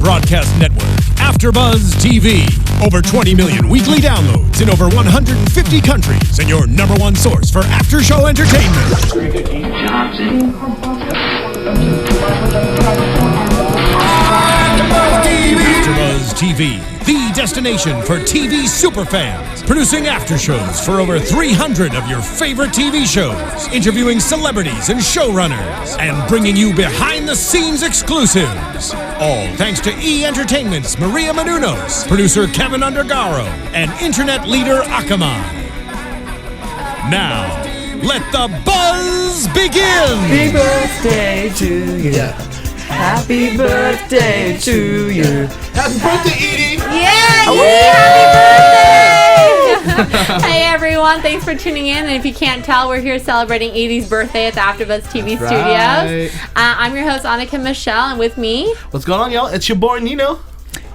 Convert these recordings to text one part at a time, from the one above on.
broadcast network, AFTERBUZZ TV. Over 20 million weekly downloads in over 150 countries, and your number one source for after-show entertainment. AFTERBUZZ TV, the destination for TV superfans. Producing aftershows for over 300 of your favorite TV shows. Interviewing celebrities and showrunners. And bringing you behind-the-scenes exclusives. All thanks to E! Entertainment's Maria Menounos, producer Kevin Undergaro, and internet leader Akamai. Now, let the buzz begin! Happy birthday to you. Yeah. Happy birthday to you. Happy birthday, Edie! Yeah, happy birthday! Hey everyone, thanks for tuning in. And if you can't tell, we're here celebrating Edie's birthday at the AFTERBUZZ TV studios. I'm your host, Annika Michelle, and with me... What's going on, y'all? It's your boy, Nino.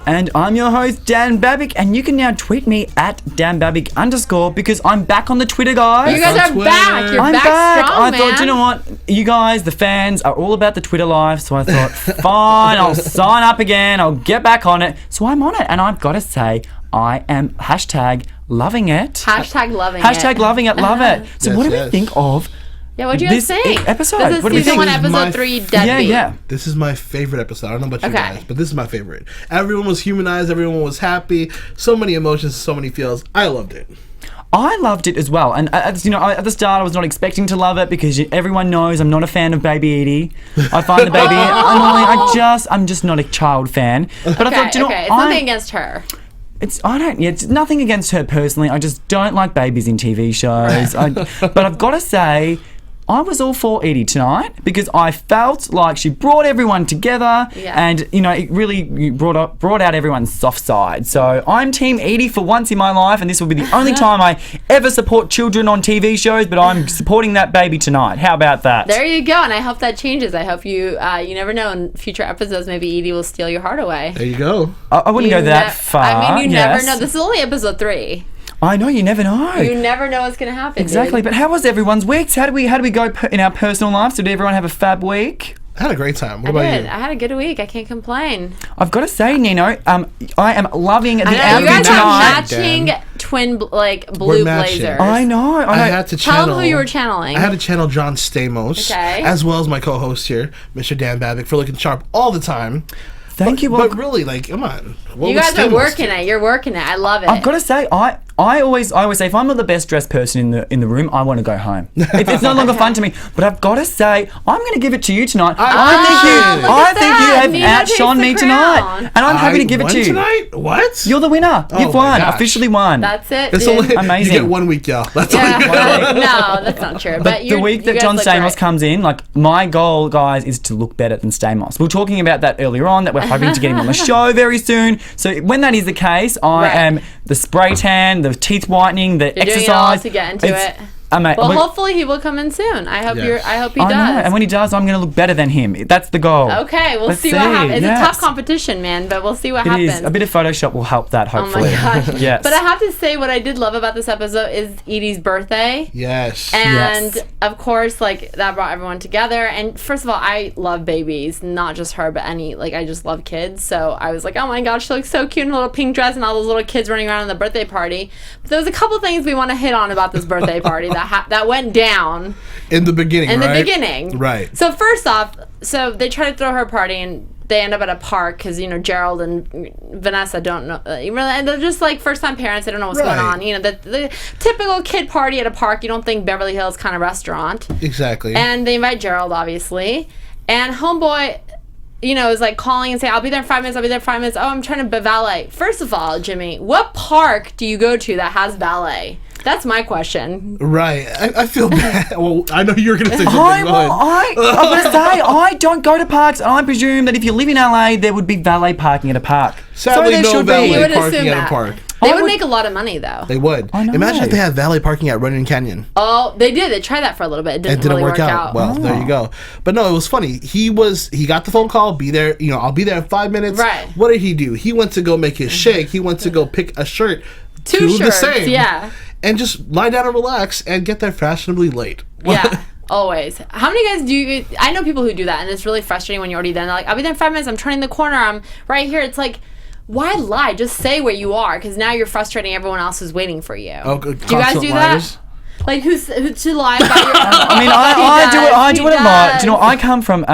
And I'm your host, Dan Babic, and you can now tweet me at DanBabic_ because I'm back on the Twitter, guys. You guys are back. You're back strong, man. I thought, you know what? You guys, the fans, are all about the Twitter life, so I thought, fine, I'll sign up again. I'll get back on it. So I'm on it, and I've got to say, I am #loving it. Hashtag loving it. Hashtag loving it, love it. So Yes, what do we yes. think of Yeah, what'd you guys think? episode? This is What do we season think? 1, episode 3, Deadbeat. Yeah. This is my favorite episode. I don't know about you Okay. guys, but this is my favorite. Everyone was humanized. Everyone was happy. So many emotions, so many feels. I loved it. I loved it as well, and you know, at the start I was not expecting to love it because everyone knows I'm not a fan of Baby Edie. I find the baby annoying. I'm just not a child fan. But I thought, you know, it's nothing against her. It's nothing against her personally. I just don't like babies in TV shows. But I've got to say, I was all for Edie tonight because I felt like she brought everyone together, and you know, it really brought out everyone's soft side. So I'm Team Edie for once in my life, and this will be the only time I ever support children on TV shows. But I'm supporting that baby tonight. How about that? There you go, and I hope that changes. I hope you never know, in future episodes maybe Edie will steal your heart away. There you go. I wouldn't go that far. I mean, you yes. never know. This is only episode 3. I know, you never know. You never know what's going to happen. Exactly, dude. but how was everyone's weeks? How do we go in our personal lives? Did everyone have a fab week? I had a great time. What I about did. you? I had a good week. I can't complain. I've got to say, Nino, I am loving the I know, outfit you guys have tonight. matching twin blue We're matching. blazers. I know. I had to channel. Tell them who you were channeling. I had to channel John Stamos, as well as my co-host here, Mr. Dan Babic, for looking sharp all the time. Thank you. But really, like, come on. What you would guys are Stamos working do? it. You're working it. I love it. I've got to say, I always say if I'm not the best dressed person in the room, I want to go home. It's no longer fun to me. But I've got to say, I'm going to give it to you tonight. I think you have outshone me tonight, and I'm happy to give it to you tonight. What? You're the winner. Oh You've my won. gosh. Officially won. That's it. It's dude. only, Amazing. You get 1 week, y'all. That's all you get. No, that's not true. But the week that John Stamos comes in, like, my goal, guys, is to look better than Stamos. We were talking about that earlier on, that we're hoping to get him on the show very soon. So when that is the case, I am the spray tan, the teeth whitening, the You're exercise. doing it all to get into it. Well, but hopefully he will come in soon. I hope he does. I know, and when he does, I'm going to look better than him. That's the goal. Okay, we'll Let's see what happens. It's yes. a tough competition, man, but we'll see what It happens. is. A bit of Photoshop will help that, hopefully. Oh my gosh. Yes. But I have to say, what I did love about this episode is Edie's birthday. Yes. And Yes. of course, like, that brought everyone together. And first of all, I love babies, not just her, but I just love kids. So I was like, oh my gosh, she looks so cute in a little pink dress and all those little kids running around in the birthday party. But there was a couple things we want to hit on about this birthday party that went down. In the beginning, Right. So first off, they try to throw her party and they end up at a park because, you know, Gerald and Vanessa don't know. And they're just like first-time parents. They don't know what's going on. You know, the typical kid party at a park. You don't think Beverly Hills kind of restaurant. Exactly. And they invite Gerald, obviously. And homeboy, you know, is like calling and saying, I'll be there in 5 minutes, I'll be there in 5 minutes. Oh, I'm trying to valet. First of all, Jimmy, what park do you go to that has valet? That's my question. Right. I feel bad. Well, I know you're going to say something. I'm going to say, I don't go to parks, and I presume that if you live in LA, there would be valet parking at a park. Sadly, no valet parking at a park. They would make a lot of money, though. They would. I know. Imagine if they had valet parking at Runyon Canyon. Oh, they did. They tried that for a little bit. It didn't really work out. Well, there you go. But no, it was funny. He got the phone call, be there, you know, I'll be there in 5 minutes. Right. What did he do? He went to go make his shake. He went to go pick a shirt. Two shirts, the same. yeah. And just lie down and relax and get there fashionably late. Yeah. Always. How many guys do you... I know people who do that, and it's really frustrating when you're already there. They're like, I'll be there in 5 minutes. I'm turning the corner. I'm right here. It's like, why lie? Just say where you are, because now you're frustrating everyone else who's waiting for you. Oh, do you guys do that? Like, who to lie about your... I mean, I do it a lot. Do you know, I come from...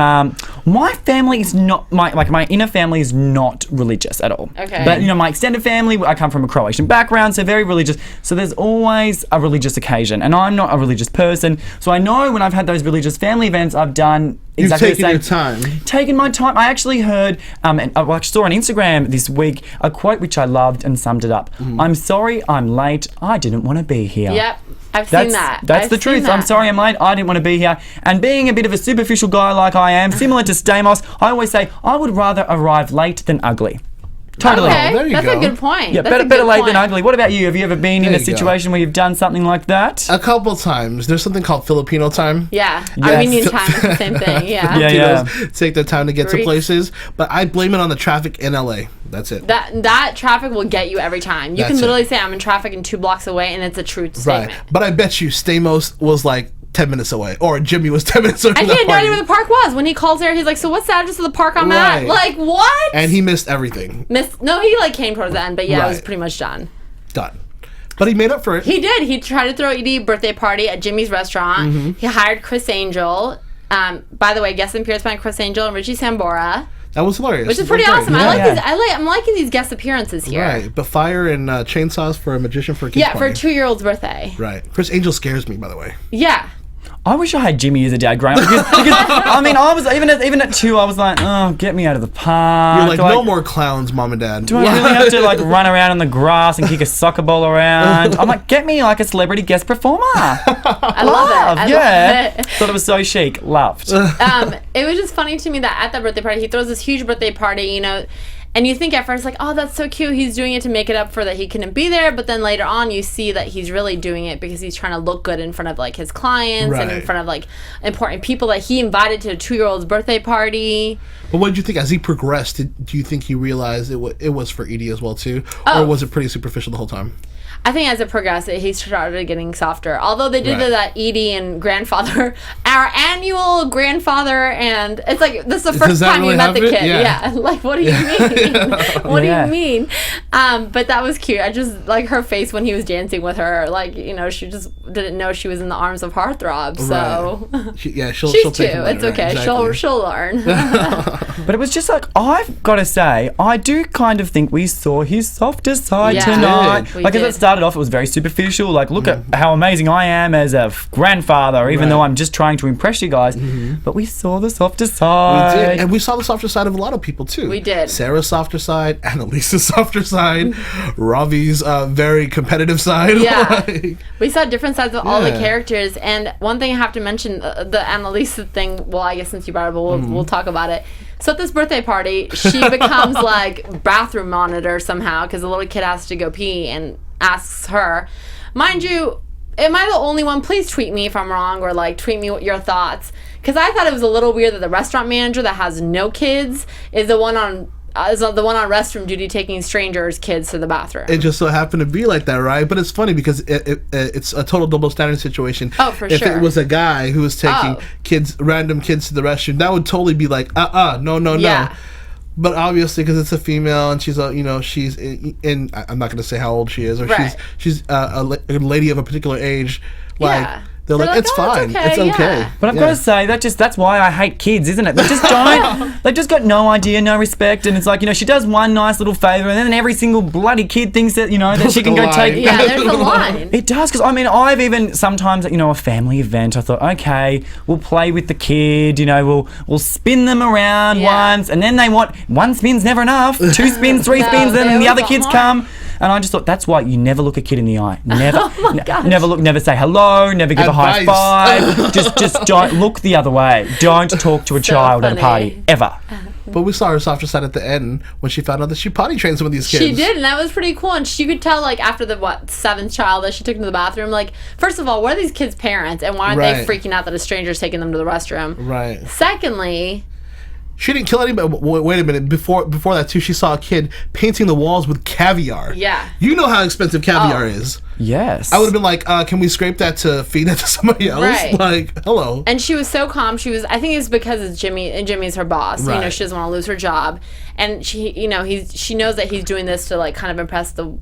my family is not... My inner family is not religious at all. Okay. But, you know, my extended family, I come from a Croatian background, so very religious. So there's always a religious occasion. And I'm not a religious person. So I know when I've had those religious family events, I've done... Exactly. You've taken your time. Taken my time. I actually heard, and I saw on Instagram this week a quote which I loved and summed it up. I'm sorry, I'm late. I didn't want to be here. Yep, I've seen that. That's the truth. I'm sorry, I'm late. I didn't want to be here. And being a bit of a superficial guy like I am, similar to Stamos, I always say I would rather arrive late than ugly. Totally. Okay, there you that's go. a good point. Yeah, That's better late than ugly. What about you? Have you ever been in a you go. situation where you've done something like that? A couple times. There's something called Filipino time. Yeah, Yes. Armenian time is the same thing. Yeah. Yeah. Filipinos take their time to get to Greeks. places, but I blame it on the traffic in LA. That's it. That traffic will get you every time. You That's can literally it. say I'm in traffic and 2 blocks away, and it's a true statement. Right. But I bet you Stamos was like 10 minutes away, or Jimmy was 10 minutes away. And he had no idea where the park was. When he calls there, he's like, so what's the address of the park I'm at? Right. Like, what? And he missed everything. No, he like came towards the end, but yeah, it was Right. pretty much done. Done. But he made up for it. He did. He tried to throw Edie a birthday party at Jimmy's restaurant. He hired Chris Angel. By the way, guest appearance by Chris Angel and Richie Sambora, That was hilarious. which is It pretty was awesome. great. I'm liking these guest appearances here. Right. But fire and chainsaws for a magician for a kid's Yeah, for a party. 2-year-old's birthday. Right. Chris Angel scares me, by the way. Yeah. I wish I had Jimmy as a dad growing up because I mean I was even at 2 I was like, oh, get me out of the park. You're like, no more clowns, mom and dad. Do I really have to like run around on the grass and kick a soccer ball around? I'm like, get me like a celebrity guest performer. I love it. I love it. Thought it was so chic. Loved. It was just funny to me that at that birthday party, he throws this huge birthday party, you know, and you think at first, like, oh, that's so cute. He's doing it to make it up for that he couldn't be there. But then later on, you see that he's really doing it because he's trying to look good in front of, like, his clients and in Right. front of, like, important people that he invited to a 2-year-old's birthday party. But what did you think as he progressed? Do you think he realized it was for Edie as well, too? Oh. Or was it pretty superficial the whole time? I think as it progressed, he started getting softer. Although they did Right. that Edie and grandfather, our annual grandfather, and it's like this is the first Does that time you really met the happen? kid. Yeah. Like what do you mean? What Yeah. do you mean? But that was cute. I just like her face when he was dancing with her. Like you know, she just didn't know she was in the arms of heartthrob. So Right. She'll she's she'll take two. him later, It's right, okay. exactly. She'll learn. But it was just like, I've got to say, I do kind of think we saw his softer side Yeah. tonight. We Like, as did. it started off, it was very superficial. Like, look at how amazing I am as a grandfather, even Right. though I'm just trying to impress you guys. But we saw the softer We side. did. And we saw the softer side of a lot of people, too. We did. Sarah's softer side, Annalisa's softer side, Ravi's very competitive side. Yeah. Like, We saw different sides of all the Yeah. characters, and one thing I have to mention, the Annalisa thing, well, I guess since you brought it up, we'll talk about it. So at this birthday party, she becomes like bathroom monitor somehow, because the little kid has to go pee and asks her, mind you, am I the only one? Please tweet me if I'm wrong, or like tweet me what your thoughts. Because I thought it was a little weird that the restaurant manager that has no kids is the one on restroom duty taking strangers' kids to the bathroom. it just so happened to be like that, right? But it's funny because it's a total double standard situation. Oh, for if sure. it was a guy who was taking Oh. random kids to the restroom, that would totally be like, no. Yeah. But obviously, because it's a female and she's she's in I'm not going to say how old she is, or Right. she's a lady of a particular age. Like Yeah. they're like, it's "Oh, fine, it's it's okay. yeah." But I've got to say that's why I hate kids, isn't it? They just don't. They've just got no idea, no respect, and it's like she does one nice little favor, and then every single bloody kid thinks that that she can go Line. take. Yeah, there's a line. It does, because I've even sometimes a family event, I thought, okay, we'll play with the kid, we'll spin them around Yeah. once, and then they want one spin's never enough, 2 spins, 3 No, spins, they then the always other want kids more. come. And I just thought that's why you never look a kid in the eye. Never, Oh my gosh. never look, never say hello, never give a high Advice. five. just don't look the other way. Don't talk to a child at a funny. party ever. But we saw her softer side at the end when she found out that she potty trained some of these kids. She did, and that was pretty cool. And you could tell, like, after the 7th child that she took to the bathroom, like, first of all, what are these kids' parents, and why aren't they Right. freaking out that a stranger's taking them to the restroom? Right. Secondly, She didn't kill anybody. Wait a minute. Before that too, she saw a kid painting the walls with caviar. Yeah. You know how expensive caviar is. Yes. I would have been like, can we scrape that to feed that to somebody else? Right. Like, hello. And she was so calm. I think it's because it's Jimmy, and Jimmy's her boss. Right. You know, she doesn't want to lose her job, and she knows that he's doing this to like kind of impress the,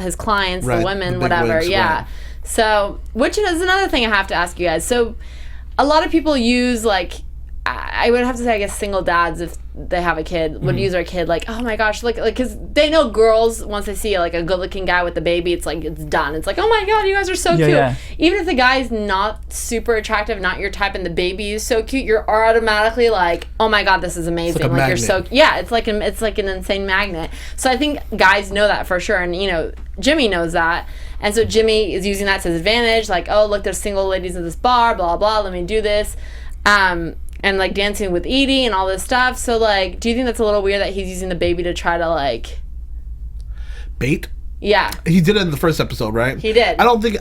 his clients, Right, the women, the big whatever. wigs, Yeah. right. So, which is another thing I have to ask you guys. So, a lot of people use like, I would have to say, I guess single dads, if they have a kid, would use their kid like, oh my gosh, like because they know girls, once they see like a good looking guy with a baby, it's like it's done. It's like, oh my god, you guys are so cute. Yeah. Even if the guy's not super attractive, not your type, and the baby is so cute, you're automatically like, oh my god, this is amazing. It's like a you're so it's like an insane magnet. So I think guys know that for sure, and Jimmy knows that. And so Jimmy is using that to his advantage, like, oh look, there's single ladies in this bar, blah blah, let me do this. And like dancing with Edie and all this stuff. So like, do you think that's a little weird that he's using the baby to try to like bait? Yeah. He did it in the first episode, right? He did. I don't think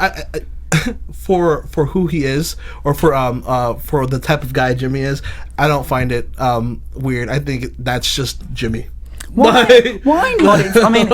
for who he is, or for the type of guy Jimmy is, I don't find it weird. I think that's just Jimmy. Why not? I mean,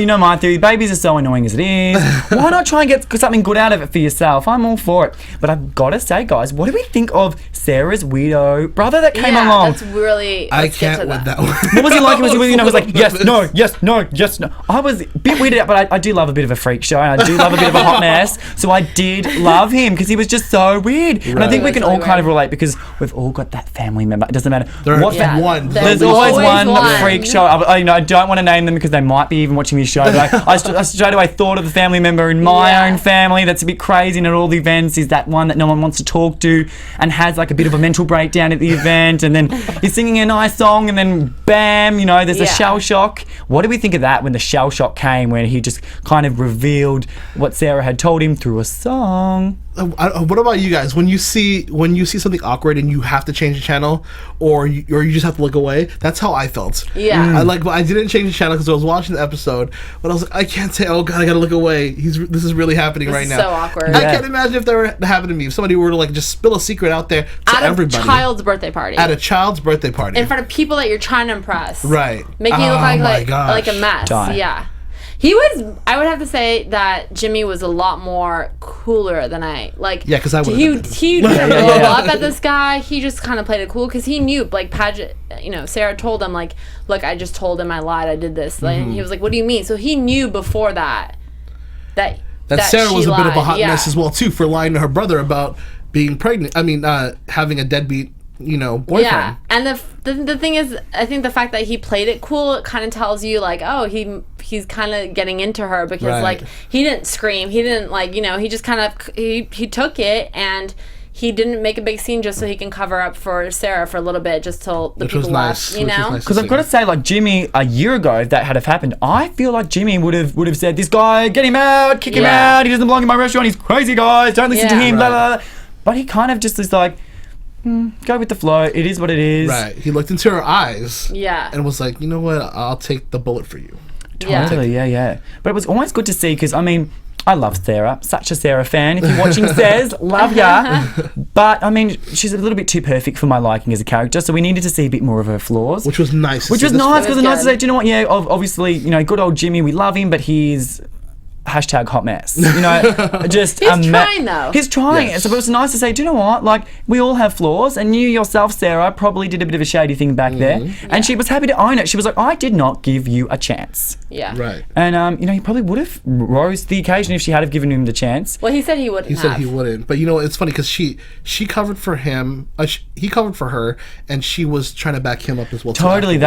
you know my theory. Babies are so annoying as it is. Why not try and get something good out of it for yourself? I'm all for it. But I've got to say, guys, what do we think of Sarah's weirdo brother that came along? That's really. I can't with that one. What was he like? Was he was like, yes, no, yes, no, yes, no. I was a bit weirded out, but I do love a bit of a freak show, and I do love a bit of a hot mess. So I did love him because he was just so weird. And I think we can all kind of relate because we've all got that family member. It doesn't matter. There's always one freak show. I don't want to name them because they might be even watching this show. But I straight away thought of the family member in my own family that's a bit crazy and at all the events is that one that no one wants to talk to and has like a bit of a mental breakdown at the event, and then he's singing a nice song and then bam, there's a shell shock. What do we think of that when the shell shock came, when he just kind of revealed what Sarah had told him through a song? What about you guys? When you see something awkward and you have to change the channel, or you just have to look away, that's how I felt. Yeah. I didn't change the channel because I was watching the episode, but I was like, I can't say, oh god, I gotta look away. This is really happening right now. So awkward. I can't imagine if that were to happen to me. If somebody were to like just spill a secret out there to everybody. At a child's birthday party. At a child's birthday party. In front of people that you're trying to impress. Right. Making you look like a mess. Die. Yeah. I would have to say that Jimmy was a lot more cooler than I like. Yeah, because I would. He didn't blow up at this guy. He just kind of played it cool because he knew, like Paget, Sarah told him like, look, I just told him I lied, I did this. Like, and he was like, what do you mean? So he knew before that Sarah was a bit of a hot yeah. mess as well too for lying to her brother about being pregnant. I mean, having a deadbeat. Boyfriend. Yeah, and the thing is, I think the fact that he played it cool, it kind of tells you like, oh, he's kind of getting into her because like he didn't scream, he didn't he just kind of he took it and he didn't make a big scene just so he can cover up for Sarah for a little bit, just till the people left, Because I've got to say, like Jimmy, a year ago, if that had have happened, I feel like Jimmy would have said, this guy, get him out, kick him out, he doesn't belong in my restaurant, he's crazy, guys, don't listen to him, blah, blah, blah. But he kind of just is like, go with the flow. It is what it is. Right. He looked into her eyes. Yeah. And was like, you know what? I'll take the bullet for you. Totally. Yeah. But it was always good to see because, I mean, I love Sarah. Such a Sarah fan. If you're watching, Says, love ya. But, I mean, she's a little bit too perfect for my liking as a character, so we needed to see a bit more of her flaws. Which was nice. Because it was nice to say, do you know what? Yeah, obviously, good old Jimmy, we love him, but he's... #hot mess. Just he's trying though. He's trying. Yes. So it was nice to say, do you know what? Like, we all have flaws, and you yourself, Sarah, probably did a bit of a shady thing back there. And she was happy to own it. She was like, I did not give you a chance. Yeah. Right. And he probably would have rose to the occasion if she had have given him the chance. Well, he said he wouldn't. He said he wouldn't. But it's funny because she covered for him. He covered for her, and she was trying to back him up as well. Totally.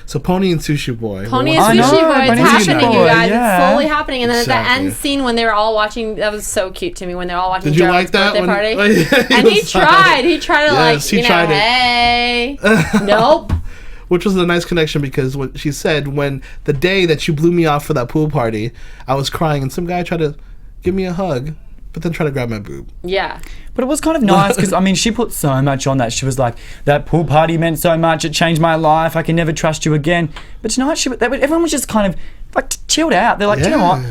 So Pony and Sushi Boy. Pony and Sushi Boy. It's happening, you guys. It's slowly happening. And then at the end scene when they were all watching, that was so cute to me when they were all watching Gerald's birthday party. And he tried to hey. Nope. Which was a nice connection because what she said, when the day that you blew me off for that pool party, I was crying and some guy tried to give me a hug, but then tried to grab my boob. Yeah. But it was kind of nice because, I mean, she put so much on that. She was like, that pool party meant so much. It changed my life. I can never trust you again. But tonight, everyone was just kind of like chilled out. They're like, do you know what?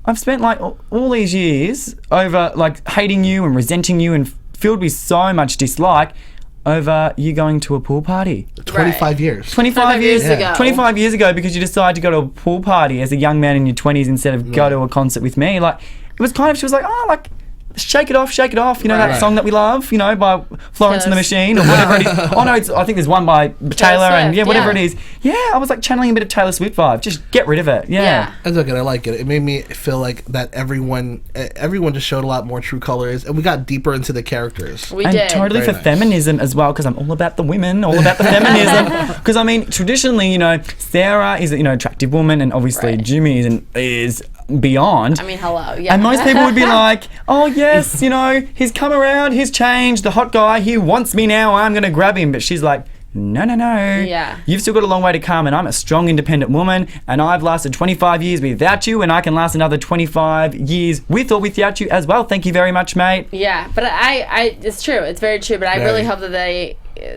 I've spent like all these years over like hating you and resenting you and filled with so much dislike. over you going to a pool party. 25 years. 25 years ago. 25 years ago, because you decided to go to a pool party as a young man in your 20s instead of go to a concert with me. Like, it was kind of, she was like, oh, like, shake it off, you know, that song that we love, you know, by Florence and the Machine or whatever it is. Oh no, I think there's one by Taylor and whatever it is. Yeah, I was like channeling a bit of Taylor Swift vibe. Just get rid of it. Yeah. That's okay. I like it. It made me feel like that everyone just showed a lot more true colors, and we got deeper into the characters. We and did. Totally Very for nice. feminism as well, because I'm all about the women, all about the feminism. Because I mean, traditionally, you know, Sarah is an attractive woman, and obviously Jimmy is beyond. I mean, hello. Yeah. And most people would be like, oh yes, you know, he's come around, he's changed, the hot guy, he wants me now, I'm going to grab him. But she's like, no. Yeah. You've still got a long way to come, and I'm a strong, independent woman, and I've lasted 25 years without you, and I can last another 25 years with or without you as well. Thank you very much, mate. Yeah, but I it's true. It's very true. But I really hope that they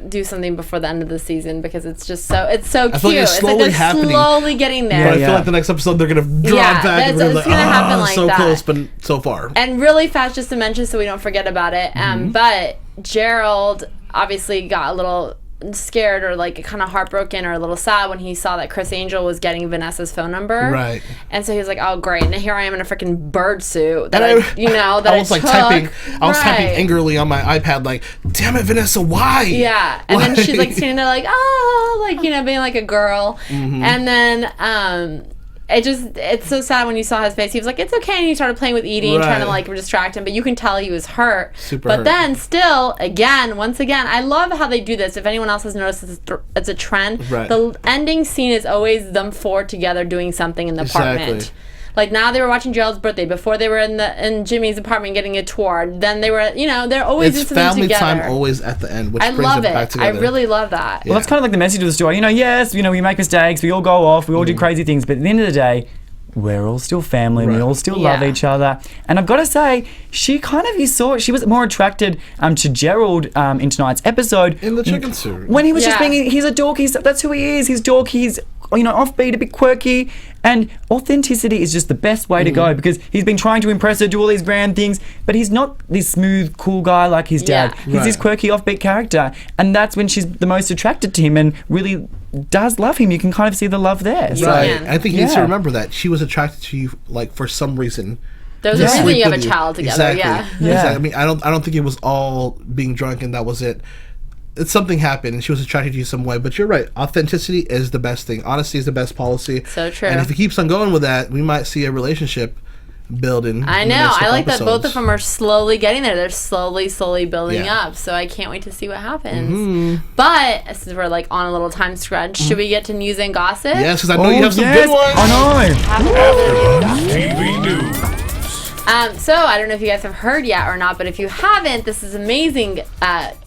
do something before the end of the season, because it's just so cute. I feel like it's slowly happening. Slowly getting there. But I feel like the next episode they're gonna drop back and we're it's like, gonna happen like so that. close, but so far. And really fast, just to mention so we don't forget about it. But Gerald obviously got a little scared or like kind of heartbroken or a little sad when he saw that Chris Angel was getting Vanessa's phone number. Right. And so he was like, "Oh great!" And here I am in a freaking bird suit that And I was like took. typing. I was typing Right. angrily on my iPad, like, "Damn it, Vanessa, why?" Yeah, and then she's like standing there like, oh, like, you know, being like a girl. And then it's so sad when you saw his face. He was like, it's okay, and he started playing with Edie and trying to like distract him, but you can tell he was hurt. Super but hurt. then still, once again, I love how they do this. If anyone else has noticed, it's a trend. Right. The ending scene is always them four together doing something in the apartment. Like now they were watching Gerald's birthday. Before they were in Jimmy's apartment getting a tour. Then they were, you know, they're always It's doing something family together. time always at the end, which I brings love it it. back I together. really love that. Well, that's kind of like the message of the story. You know, yes, you know, we make mistakes, we all go off, we all do crazy things, but at the end of the day, we're all still family, and we all still love Yeah. each other. And I've got to say, she kind of, she was more attracted to Gerald in tonight's episode. In the chicken suit. When he was just Yeah. being, he's a dork, that's who he is, he's dork, he's, you know, offbeat, a bit quirky, and authenticity is just the best way to go, because he's been trying to impress her, do all these grand things, but he's not this smooth, cool guy like his dad. Yeah. He's this quirky, offbeat character, and that's when she's the most attracted to him and really does love him. You can kind of see the love there. So, Right. Yeah. I think he needs to Yeah. remember that she was attracted to you, like, for some reason. There's to a reason sleep you have a with child together. Exactly. Yeah. Yeah. Exactly. I mean, I don't think it was all being drunk and that was it. It's something happened and she was attracted to you some way. But you're right. Authenticity is the best thing. Honesty is the best policy. So true. And if he keeps on going with that, we might see a relationship building. I in the know. next I couple like that both episodes. of them are slowly getting there. They're slowly building Yeah. up. So I can't wait to see what happens. But since we're like on a little time scrunch, should we get to news and gossip? Yes, because I know you have some good ones. I know. AfterBuzz TV News. So I don't know if you guys have heard yet or not, but if you haven't, this is amazing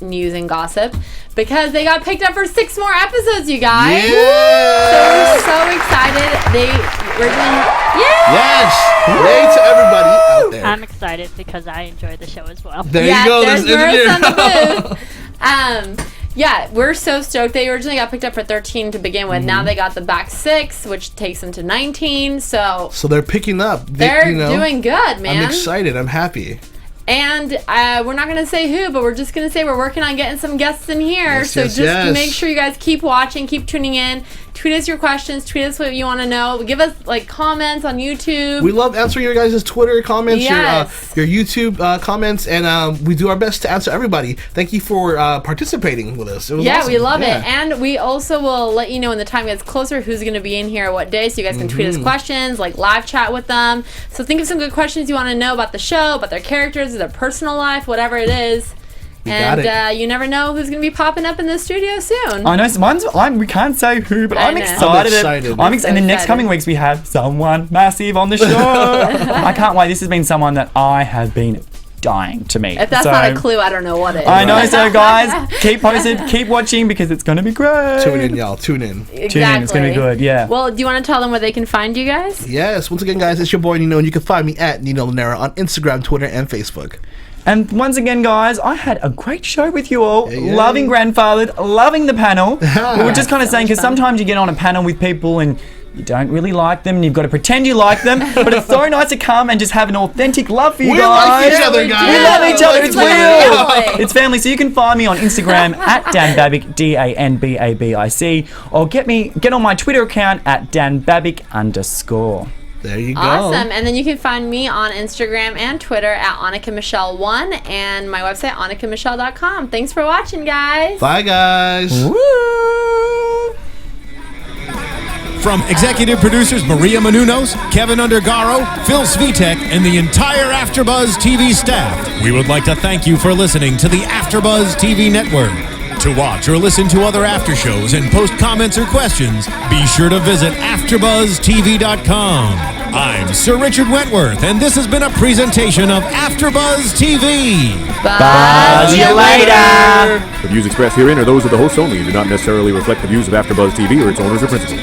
news and gossip because they got picked up for 6 more episodes, you guys. Yeah. So we're so excited. They originally, Yes. Yay to everybody out there. I'm excited because I enjoy the show as well. There yeah, you go. there's There's Marissa engineer. on the booth. Yeah, we're so stoked. They originally got picked up for 13 to begin with. Now they got the back 6, which takes them to 19. So So they're picking up. they're doing doing good, man. I'm excited. I'm happy. And we're not going to say who, but we're just going to say we're working on getting some guests in here. Yes, so yes, just yes. make sure you guys keep watching, keep tuning in. Tweet us your questions. Tweet us what you want to know. Give us like comments on YouTube. We love answering your guys' Twitter comments, Yes. your YouTube comments, and we do our best to answer everybody. Thank you for participating with us. It was Yeah, awesome. we love Yeah. it. And we also will let you know when the time gets closer who's going to be in here what day, so you guys can tweet us questions, like live chat with them. So think of some good questions you want to know about the show, about their characters, their personal life, whatever it is. got And you never know who's going to be popping up in the studio soon. I know we can't say who, but I I'm know. excited. I'm excited. I'm So in the next excited. coming weeks we have someone massive on the show. I can't wait. This has been someone that I have been dying to meet. If that's So, not a clue, I don't know what is. I know, so guys, keep posted, keep watching because it's going to be great. Tune in, y'all. Tune in. Exactly. Tune in, it's going to be good, yeah. Well, do you want to tell them where they can find you guys? Yes. Once again, guys, it's your boy Nino, and you can find me at Nino Llanera on Instagram, Twitter, and Facebook. And once again, guys, I had a great show with you all. Yeah. Loving Grandfathered, loving the panel. We were just kind of saying, because sometimes you get on a panel with people and You don't really like them, and you've got to pretend you like them, but it's so nice to come and just have an authentic love for you We guys. like each other, guys. We love each other. It's like real. family. It's family. So you can find me on Instagram at danbabic, DanBabic, or get on my Twitter account at danbabic_. There you go. Awesome. And then you can find me on Instagram and Twitter at Annika Michelle 1 and my website, AnnikaMichelle.com. Thanks for watching, guys. Bye, guys. Woo! From executive producers Maria Menounos, Kevin Undergaro, Phil Svitek, and the entire AfterBuzz TV staff, we would like to thank you for listening to the AfterBuzz TV network. To watch or listen to other after shows and post comments or questions, be sure to visit AfterBuzzTV.com. I'm Sir Richard Wentworth, and this has been a presentation of AfterBuzz TV. Bye. See you later. The views expressed herein are those of the hosts only and do not necessarily reflect the views of AfterBuzz TV or its owners or principals.